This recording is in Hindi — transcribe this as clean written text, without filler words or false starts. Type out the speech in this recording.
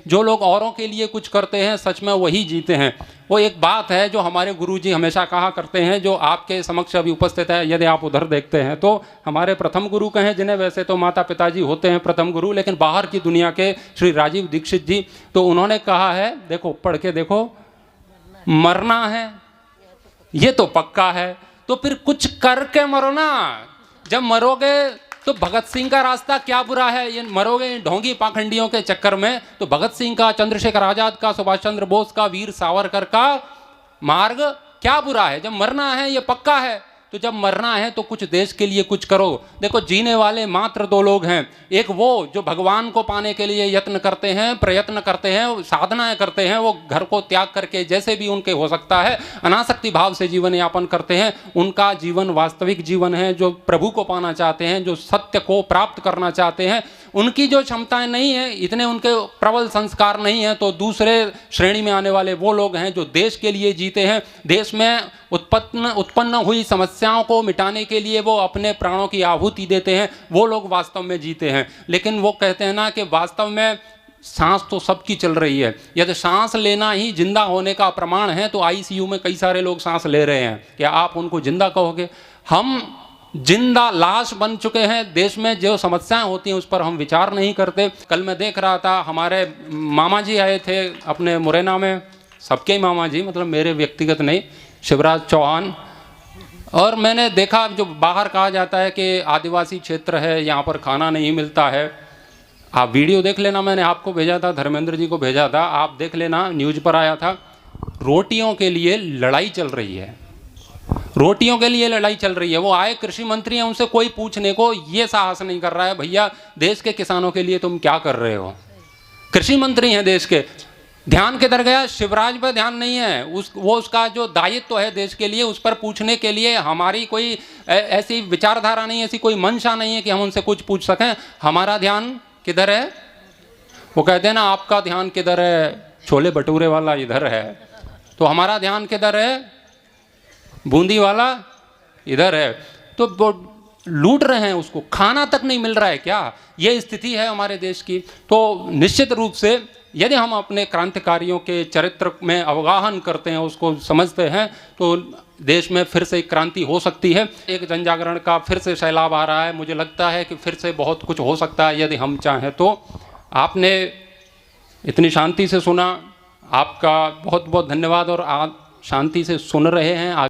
जो लोग औरों के लिए कुछ करते हैं सच में वही जीते हैं। वो एक बात है जो हमारे गुरुजी हमेशा कहा करते हैं, जो आपके समक्ष अभी उपस्थित है। यदि आप उधर देखते हैं तो हमारे प्रथम गुरु कहें, जिन्हें वैसे तो माता पिताजी होते हैं प्रथम गुरु, लेकिन बाहर की दुनिया के श्री राजीव दीक्षित जी, तो उन्होंने कहा है, देखो पढ़ के देखो, मरना है ये तो पक्का है, तो फिर कुछ करके मरो ना। जब मरोगे तो भगत सिंह का रास्ता क्या बुरा है? ये मरोगे ढोंगी पाखंडियों के चक्कर में, तो भगत सिंह का, चंद्रशेखर आजाद का, सुभाष चंद्र बोस का, वीर सावरकर का मार्ग क्या बुरा है? जब मरना है ये पक्का है, तो जब मरना है तो कुछ देश के लिए कुछ करो। देखो जीने वाले मात्र दो लोग हैं, एक वो जो भगवान को पाने के लिए यत्न करते हैं, प्रयत्न करते हैं, साधनाएं करते हैं, वो घर को त्याग करके जैसे भी उनके हो सकता है अनासक्ति भाव से जीवन यापन करते हैं। उनका जीवन वास्तविक जीवन है। जो प्रभु को पाना चाहते हैं, जो सत्य को प्राप्त करना चाहते हैं, उनकी जो क्षमताएं नहीं है, इतने उनके प्रबल संस्कार नहीं है, तो दूसरे श्रेणी में आने वाले वो लोग हैं जो देश के लिए जीते हैं। देश में उत्पन्न हुई समस्याओं को मिटाने के लिए वो अपने प्राणों की आहुति देते हैं, वो लोग वास्तव में जीते हैं। लेकिन वो कहते हैं ना कि वास्तव में सांस तो सबकी चल रही है। यदि सांस लेना ही जिंदा होने का प्रमाण है तो आईसीयू में कई सारे लोग सांस ले रहे हैं, क्या आप उनको जिंदा कहोगे? हम जिंदा लाश बन चुके हैं। देश में जो समस्याएं होती हैं उस पर हम विचार नहीं करते। कल मैं देख रहा था, हमारे मामा जी आए थे अपने मुरैना में, सबके ही मामा जी, मतलब मेरे व्यक्तिगत नहीं, शिवराज चौहान। और मैंने देखा, जो बाहर कहा जाता है कि आदिवासी क्षेत्र है, यहाँ पर खाना नहीं मिलता है। आप वीडियो देख लेना, मैंने आपको भेजा था, धर्मेंद्र जी को भेजा था, आप देख लेना, न्यूज़ पर आया था। रोटियों के लिए लड़ाई चल रही है, रोटियों के लिए लड़ाई चल रही है। वो आए कृषि मंत्री हैं, उनसे कोई पूछने को ये साहस नहीं कर रहा है, भैया देश के किसानों के लिए तुम क्या कर रहे हो? कृषि मंत्री हैं देश के। ध्यान किधर गया? शिवराज पर ध्यान नहीं है। वो उसका जो दायित्व है देश के लिए, उस पर पूछने के लिए हमारी कोई ऐसी विचारधारा नहीं, ऐसी कोई मंशा नहीं है कि हम उनसे कुछ पूछ सकें। हमारा ध्यान किधर है? वो कहते हैं ना, आपका ध्यान किधर है? छोले भटूरे वाला इधर है। तो हमारा ध्यान किधर है? बूंदी वाला इधर है। तो वो लूट रहे हैं, उसको खाना तक नहीं मिल रहा है क्या? ये स्थिति है हमारे देश की। तो निश्चित रूप से यदि हम अपने क्रांतिकारियों के चरित्र में अवगाहन करते हैं, उसको समझते हैं, तो देश में फिर से एक क्रांति हो सकती है। एक जन जागरण का फिर से सैलाब आ रहा है। मुझे लगता है कि फिर से बहुत कुछ हो सकता है यदि हम चाहें तो। आपने इतनी शांति से सुना, आपका बहुत बहुत धन्यवाद। और आप शांति से सुन रहे हैं।